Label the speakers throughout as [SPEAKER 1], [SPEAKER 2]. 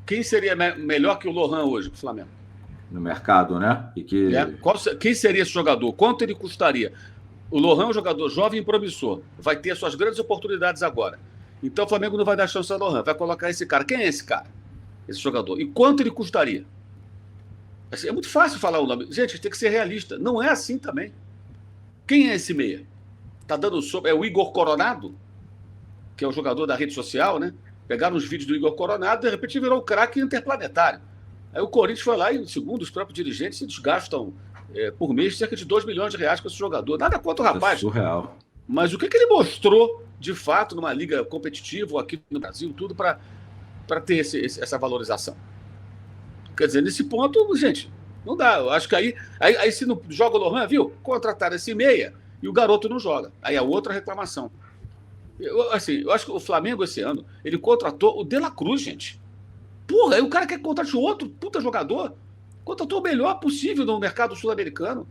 [SPEAKER 1] quem seria melhor que o Lohan hoje para o Flamengo?
[SPEAKER 2] No mercado, né?
[SPEAKER 1] Quem seria esse jogador? Quanto ele custaria? O Lohan é um jogador jovem e promissor. Vai ter suas grandes oportunidades agora. Então o Flamengo não vai dar chance ao Lohan. Vai colocar esse cara. Quem é esse cara? Esse jogador. E quanto ele custaria? Assim, é muito fácil falar o nome. Gente, tem que ser realista. Não é assim também. Quem é esse meia? Tá dando sopa. É o Igor Coronado, que é o jogador da rede social, né? Pegaram os vídeos do Igor Coronado e de repente virou um craque interplanetário. Aí o Corinthians foi lá e, segundo os próprios dirigentes, eles gastam por mês cerca de 2 milhões de reais com esse jogador. Nada contra o rapaz.
[SPEAKER 2] É surreal.
[SPEAKER 1] Mas o que ele mostrou, de fato, numa liga competitiva aqui no Brasil, tudo para ter essa valorização? Quer dizer, nesse ponto, gente, não dá. Eu acho que aí se não joga o Lohan, viu? Contrataram esse meia e o garoto não joga. Aí é outra reclamação. Eu acho que o Flamengo esse ano, ele contratou o De La Cruz, gente. Porra, aí o cara quer contratar outro puta jogador. Contratou o melhor possível no mercado sul-americano.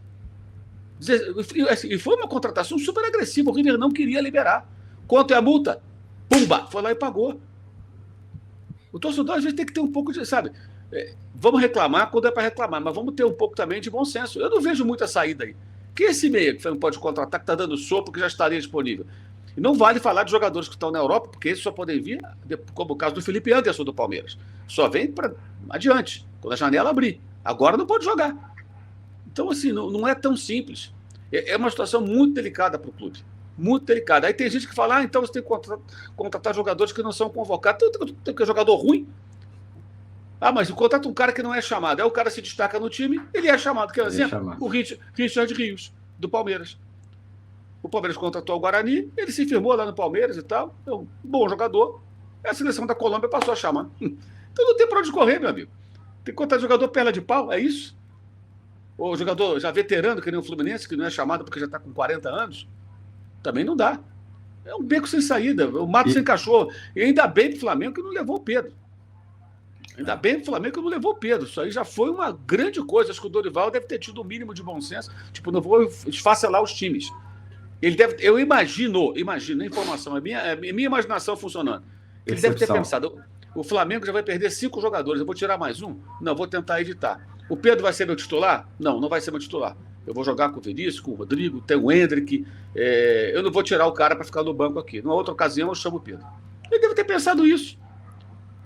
[SPEAKER 1] E foi uma contratação super agressiva. O River não queria liberar. Quanto é a multa? Pumba! Foi lá e pagou. O torcedor às vezes tem que ter um pouco de, sabe? Vamos reclamar quando é para reclamar, mas vamos ter um pouco também de bom senso. Eu não vejo muita saída aí. Que esse meia que você não pode contratar, que está dando sopa, que já estaria disponível. E não vale falar de jogadores que estão na Europa, porque esses só podem vir, como o caso do Felipe Anderson do Palmeiras. Só vem para adiante, quando a janela abrir. Agora não pode jogar. Então, assim, não é tão simples. É uma situação muito delicada para o clube. Muito delicada. Aí tem gente que fala, então você tem que contratar jogadores que não são convocados. Tem que jogador ruim. Mas contrata um cara que não é chamado. Aí o cara se destaca no time, ele é chamado. Quer dizer, o Richard Rios, do Palmeiras. O Palmeiras contratou o Guarani, ele se firmou lá no Palmeiras e tal. É um bom jogador. A seleção da Colômbia passou a chamar. Então não tem para onde correr, meu amigo. Tem que contratar jogador perna de pau, é isso? Ou jogador já veterano, que nem o Fluminense, que não é chamado porque já está com 40 anos. Também não dá. É um beco sem saída, o mato sem cachorro. E ainda bem pro Flamengo que não levou o Pedro. Ainda bem pro Flamengo que não levou o Pedro. Isso aí já foi uma grande coisa. Acho que o Dorival deve ter tido o mínimo de bom senso. Tipo, não vou esfacelar os times. Eu imagino a informação, a minha imaginação funcionando. Ele deve ter pensado, o Flamengo já vai perder 5 jogadores, eu vou tirar mais um? Não, vou tentar evitar. O Pedro vai ser meu titular? Não, não vai ser meu titular. Eu vou jogar com o Vinícius, com o Rodrigo, tem o Hendrick. Eu não vou tirar o cara para ficar no banco aqui. Numa outra ocasião eu chamo o Pedro. Ele deve ter pensado isso.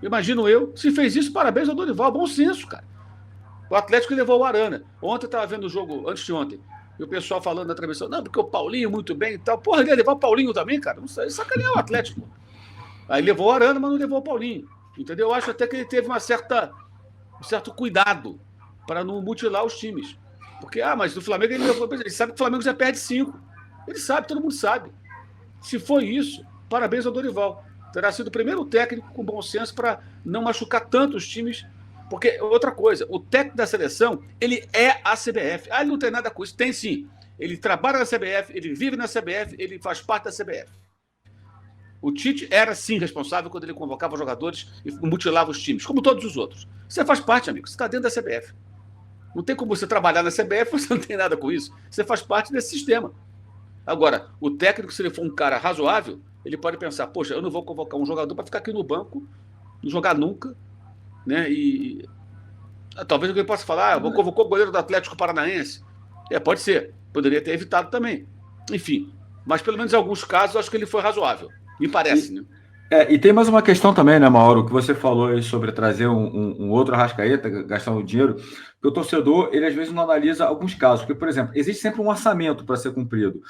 [SPEAKER 1] Imagino eu. Se fez isso, parabéns ao Dorival. Bom senso, cara. O Atlético levou o Arana. Ontem eu estava vendo o jogo, antes de ontem. E o pessoal falando na transmissão, não, porque o Paulinho muito bem e tal. Porra, ele ia levar o Paulinho também, cara. Não sei, sacanear o Atlético. Aí levou o Arana, mas não levou o Paulinho. Entendeu? Eu acho até que ele teve um certo cuidado para não mutilar os times. Porque, mas do Flamengo ele sabe que o Flamengo já perde 5. Ele sabe, todo mundo sabe. Se foi isso, parabéns ao Dorival. Terá sido o primeiro técnico com bom senso para não machucar tanto os times. Porque, outra coisa, o técnico da seleção, ele é a CBF. Ele não tem nada com isso. Tem sim. Ele trabalha na CBF, ele vive na CBF, ele faz parte da CBF. O Tite era, sim, responsável quando ele convocava jogadores e mutilava os times, como todos os outros. Você faz parte, amigo. Você está dentro da CBF. Não tem como você trabalhar na CBF, você não tem nada com isso. Você faz parte desse sistema. Agora, o técnico, se ele for um cara razoável, ele pode pensar, poxa, eu não vou convocar um jogador para ficar aqui no banco, não jogar nunca, né? E talvez alguém possa falar, vou convocar o goleiro do Atlético Paranaense. Pode ser. Poderia ter evitado também. Enfim, mas pelo menos em alguns casos, acho que ele foi razoável. Me parece, né?
[SPEAKER 2] E tem mais uma questão também, né, Mauro, que você falou aí sobre trazer um outro Arrascaeta, gastar o dinheiro, que o torcedor, ele às vezes não analisa alguns casos, porque, por exemplo, existe sempre um orçamento para ser cumprido.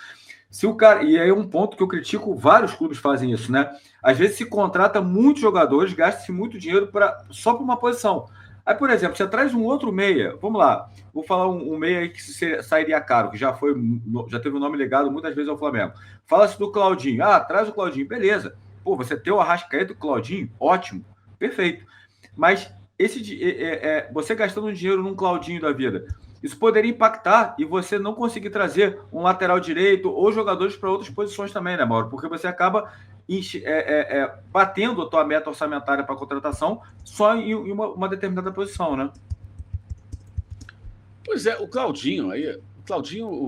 [SPEAKER 2] Se o cara, e aí é um ponto que eu critico, vários clubes fazem isso, né? Às vezes se contrata muitos jogadores, gasta-se muito dinheiro só para uma posição. Aí, por exemplo, você traz um outro meia, vamos lá, vou falar um meia aí que sairia caro, que já teve um nome ligado muitas vezes ao Flamengo. Fala-se do Claudinho, traz o Claudinho, beleza. Pô, você tem o Arrascaeta e o Claudinho, ótimo, perfeito. Mas você gastando dinheiro num Claudinho da vida, isso poderia impactar e você não conseguir trazer um lateral direito ou jogadores para outras posições também, né, Mauro? Porque você acaba batendo a tua meta orçamentária para contratação só em uma determinada posição, né?
[SPEAKER 1] Pois é, o Claudinho,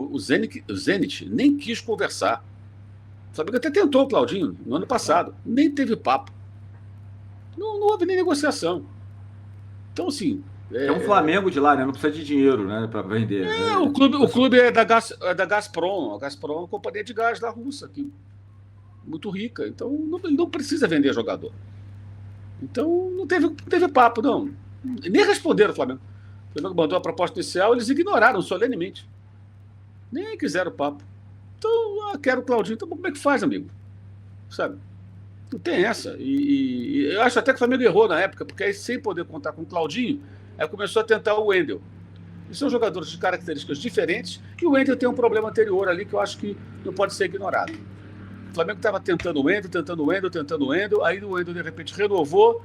[SPEAKER 1] o Zenit nem quis conversar. O Flamengo até tentou o Claudinho no ano passado, nem teve papo. Não houve nem negociação. Então, assim...
[SPEAKER 2] É um Flamengo de lá, né? Não precisa de dinheiro, né, para vender.
[SPEAKER 1] O clube é da Gazprom. A Gazprom é uma companhia de gás da Rússia, muito rica. Então, ele não precisa vender jogador. Então, não teve papo, não. Nem responderam o Flamengo. O Flamengo mandou a proposta inicial, eles ignoraram solenemente. Nem quiseram papo. Então, quero o Claudinho. Então, como é que faz, amigo? Sabe? Não tem essa. E eu acho até que o Flamengo errou na época, porque aí, sem poder contar com o Claudinho, aí começou a tentar o Wendel. E são jogadores de características diferentes, e o Wendel tem um problema anterior ali que eu acho que não pode ser ignorado. O Flamengo estava tentando o Wendel, aí o Wendel, de repente, renovou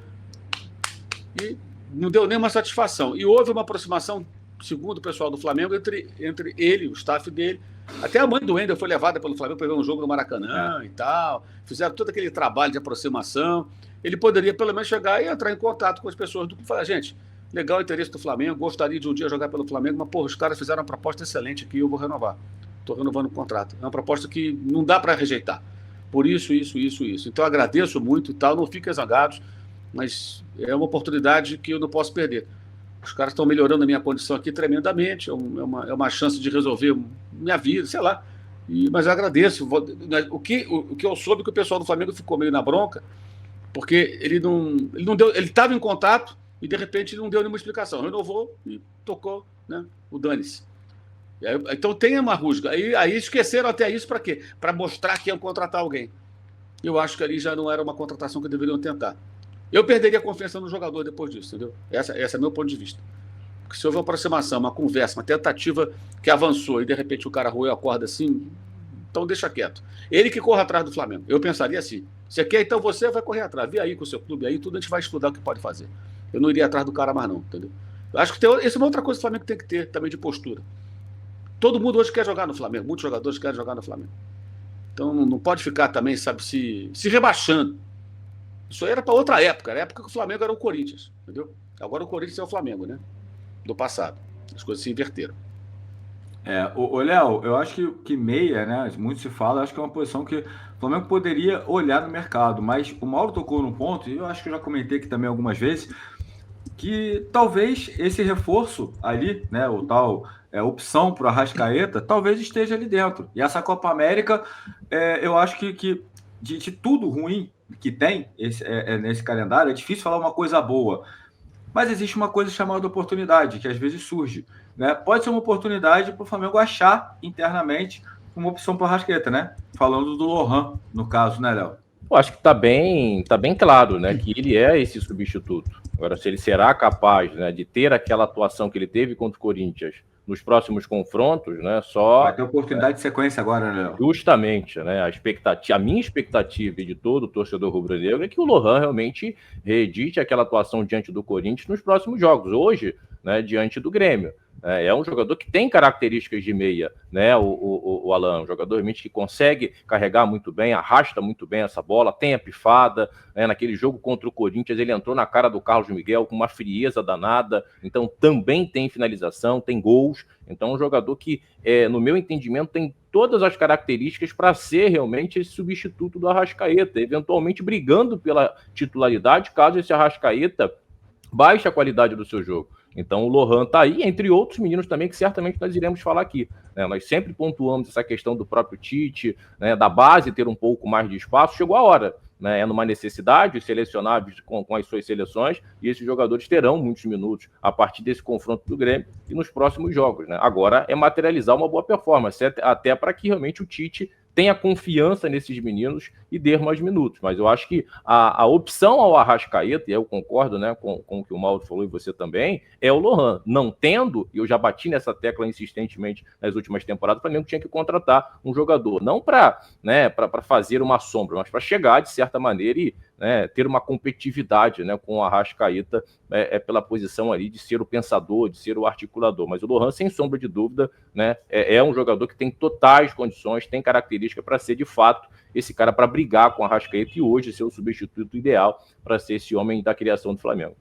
[SPEAKER 1] e não deu nenhuma satisfação. E houve uma aproximação, segundo o pessoal do Flamengo, entre ele, o staff dele. Até a mãe do Wendel foi levada pelo Flamengo para ver um jogo no Maracanã e tal. Fizeram todo aquele trabalho de aproximação. Ele poderia, pelo menos, chegar e entrar em contato com as pessoas do clube e falar, gente, legal o interesse do Flamengo, gostaria de um dia jogar pelo Flamengo, mas, porra, os caras fizeram uma proposta excelente aqui, eu vou renovar. Estou renovando o contrato. É uma proposta que não dá para rejeitar. Por isso. Então, agradeço muito e tal, não fiquem zangados, mas é uma oportunidade que eu não posso perder. Os caras estão melhorando a minha condição aqui tremendamente, é uma chance de resolver minha vida, sei lá. Mas eu agradeço. O que eu soube que o pessoal do Flamengo ficou meio na bronca, porque ele não deu, ele estava em contato e de repente não deu nenhuma explicação. Renovou e tocou, né, o dane-se. Então tem uma rusga. Aí esqueceram até isso para quê? Para mostrar que iam contratar alguém. Eu acho que ali já não era uma contratação que deveriam tentar. Eu perderia a confiança no jogador depois disso, entendeu? Esse é meu ponto de vista. Porque se houve uma aproximação, uma conversa, uma tentativa que avançou e de repente o cara roeu a corda assim, então deixa quieto. Ele que corre atrás do Flamengo. Eu pensaria assim. Você quer, então você vai correr atrás. Vê aí com o seu clube aí, tudo a gente vai estudar o que pode fazer. Eu não iria atrás do cara mais não, entendeu? Eu acho que essa é uma outra coisa que o Flamengo tem que ter também de postura. Todo mundo hoje quer jogar no Flamengo. Muitos jogadores querem jogar no Flamengo. Então não pode ficar também, sabe, se rebaixando. Isso aí era para outra época. Era a época que o Flamengo era o Corinthians, entendeu? Agora o Corinthians é o Flamengo, né? Do passado. As coisas se inverteram.
[SPEAKER 2] Léo, eu acho que meia, né? Muito se fala, eu acho que é uma posição que o Flamengo poderia olhar no mercado, mas o Mauro tocou num ponto, e eu acho que eu já comentei aqui também algumas vezes, que talvez esse reforço ali, né? O tal opção para o Arrascaeta, talvez esteja ali dentro. E essa Copa América, eu acho que de tudo ruim que tem nesse calendário, é difícil falar uma coisa boa. Mas existe uma coisa chamada oportunidade, que às vezes surge. Né? Pode ser uma oportunidade para o Flamengo achar internamente uma opção para o Arrascaeta, né? Falando do Lohan, no caso, né, Léo?
[SPEAKER 3] Eu acho que está bem claro, né, que ele é esse substituto. Agora, se ele será capaz, né, de ter aquela atuação que ele teve contra o Corinthians nos próximos confrontos, né, só...
[SPEAKER 2] Vai ter oportunidade de sequência agora, né, Léo?
[SPEAKER 3] Justamente, né, a minha expectativa e de todo o torcedor rubro-negro é que o Lohan realmente reedite aquela atuação diante do Corinthians nos próximos jogos. Hoje, né, diante do Grêmio. É um jogador que tem características de meia, né? O Alan, um jogador realmente que consegue carregar muito bem, arrasta muito bem essa bola, tem a pifada, né? Naquele jogo contra o Corinthians, ele entrou na cara do Carlos Miguel com uma frieza danada, então também tem finalização, tem gols, então um jogador que, no meu entendimento, tem todas as características para ser realmente esse substituto do Arrascaeta, eventualmente brigando pela titularidade, caso esse Arrascaeta baixe a qualidade do seu jogo. Então o Lohan está aí, entre outros meninos também, que certamente nós iremos falar aqui. Né? Nós sempre pontuamos essa questão do próprio Tite, né, da base ter um pouco mais de espaço. Chegou a hora, né? É numa necessidade, selecionados com as suas seleções, e esses jogadores terão muitos minutos a partir desse confronto do Grêmio e nos próximos jogos. Né? Agora é materializar uma boa performance, até para que realmente o Tite tenha confiança nesses meninos e dê mais minutos. Mas eu acho que a opção ao Arrascaeta, e eu concordo, né, com o que o Mauro falou e você também, é o Lohan. Não tendo, e eu já bati nessa tecla insistentemente nas últimas temporadas, o Flamengo tinha que contratar um jogador, não para, né, fazer uma sombra, mas para chegar de certa maneira e, né, ter uma competitividade, né, com o Arrascaeta pela posição ali de ser o pensador, de ser o articulador. Mas o Lohan, sem sombra de dúvida, né, é um jogador que tem totais condições, tem característica para ser, de fato, esse cara para brigar com o Arrascaeta e hoje ser o substituto ideal para ser esse homem da criação do Flamengo.